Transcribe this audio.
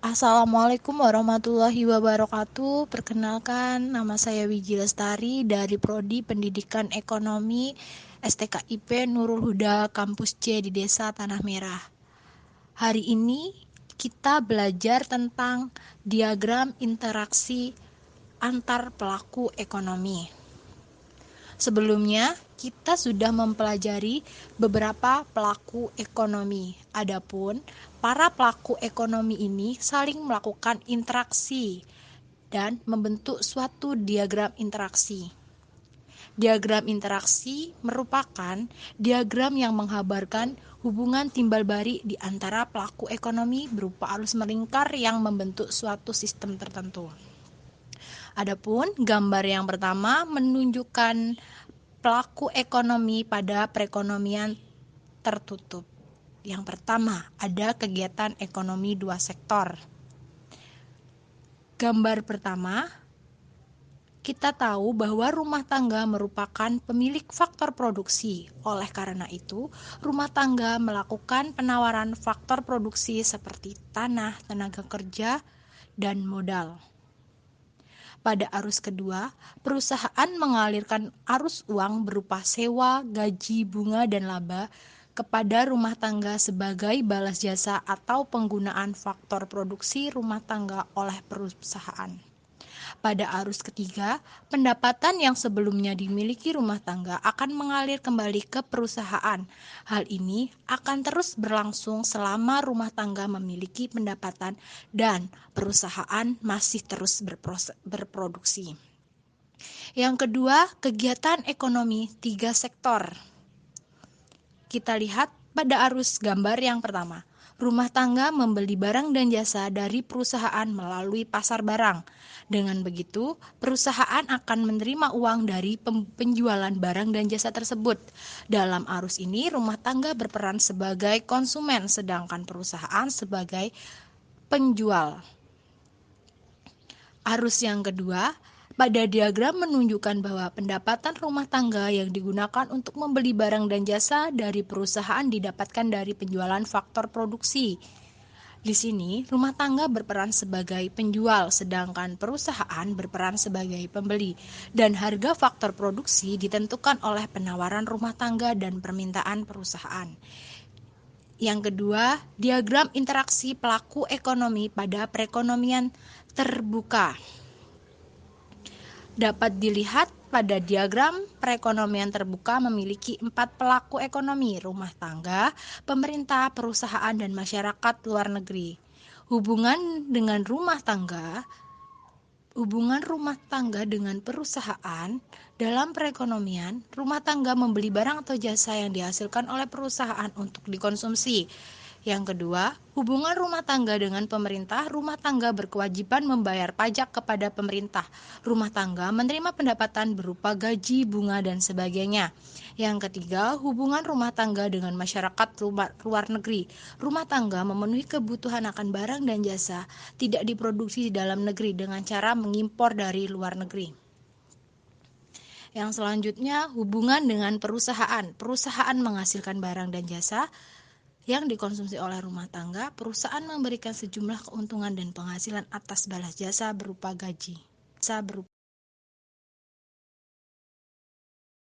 Assalamualaikum warahmatullahi wabarakatuh. Perkenalkan, nama saya Wiji Lestari dari Prodi Pendidikan Ekonomi STKIP Nurul Huda Kampus C di Desa Tanah Merah. Hari ini kita belajar tentang diagram interaksi antar pelaku ekonomi. Sebelumnya, kita sudah mempelajari beberapa pelaku ekonomi. Adapun para pelaku ekonomi ini saling melakukan interaksi dan membentuk suatu diagram interaksi. Diagram interaksi merupakan diagram yang menggambarkan hubungan timbal balik di antara pelaku ekonomi berupa arus melingkar yang membentuk suatu sistem tertentu. Adapun gambar yang pertama menunjukkan pelaku ekonomi pada perekonomian tertutup. Yang pertama, ada kegiatan ekonomi dua sektor. Gambar pertama, kita tahu bahwa rumah tangga merupakan pemilik faktor produksi. Oleh karena itu, rumah tangga melakukan penawaran faktor produksi seperti tanah, tenaga kerja, dan modal. Pada arus kedua, perusahaan mengalirkan arus uang berupa sewa, gaji, bunga, dan laba kepada rumah tangga sebagai balas jasa atau penggunaan faktor produksi rumah tangga oleh perusahaan. Pada arus ketiga, pendapatan yang sebelumnya dimiliki rumah tangga akan mengalir kembali ke perusahaan. Hal ini akan terus berlangsung selama rumah tangga memiliki pendapatan dan perusahaan masih terus berproduksi. Yang kedua, kegiatan ekonomi tiga sektor. Kita lihat pada arus gambar yang pertama. Rumah tangga membeli barang dan jasa dari perusahaan melalui pasar barang. Dengan begitu, perusahaan akan menerima uang dari penjualan barang dan jasa tersebut. Dalam arus ini, rumah tangga berperan sebagai konsumen, sedangkan perusahaan sebagai penjual. Arus yang kedua, pada diagram menunjukkan bahwa pendapatan rumah tangga yang digunakan untuk membeli barang dan jasa dari perusahaan didapatkan dari penjualan faktor produksi. Di sini, rumah tangga berperan sebagai penjual, sedangkan perusahaan berperan sebagai pembeli, dan harga faktor produksi ditentukan oleh penawaran rumah tangga dan permintaan perusahaan. Yang kedua, diagram interaksi pelaku ekonomi pada perekonomian terbuka. Dapat dilihat pada diagram perekonomian terbuka memiliki 4 pelaku ekonomi: rumah tangga, pemerintah, perusahaan, dan masyarakat luar negeri. Hubungan rumah tangga dengan perusahaan dalam perekonomian, rumah tangga membeli barang atau jasa yang dihasilkan oleh perusahaan untuk dikonsumsi. Yang kedua, hubungan rumah tangga dengan pemerintah, rumah tangga berkewajiban membayar pajak kepada pemerintah. Rumah tangga menerima pendapatan berupa gaji, bunga, dan sebagainya. Yang ketiga, hubungan rumah tangga dengan masyarakat luar negeri. Rumah tangga memenuhi kebutuhan akan barang dan jasa tidak diproduksi di dalam negeri dengan cara mengimpor dari luar negeri. Yang selanjutnya, hubungan dengan perusahaan. Perusahaan menghasilkan barang dan jasa yang dikonsumsi oleh rumah tangga. Perusahaan memberikan sejumlah keuntungan dan penghasilan atas balas jasa berupa gaji.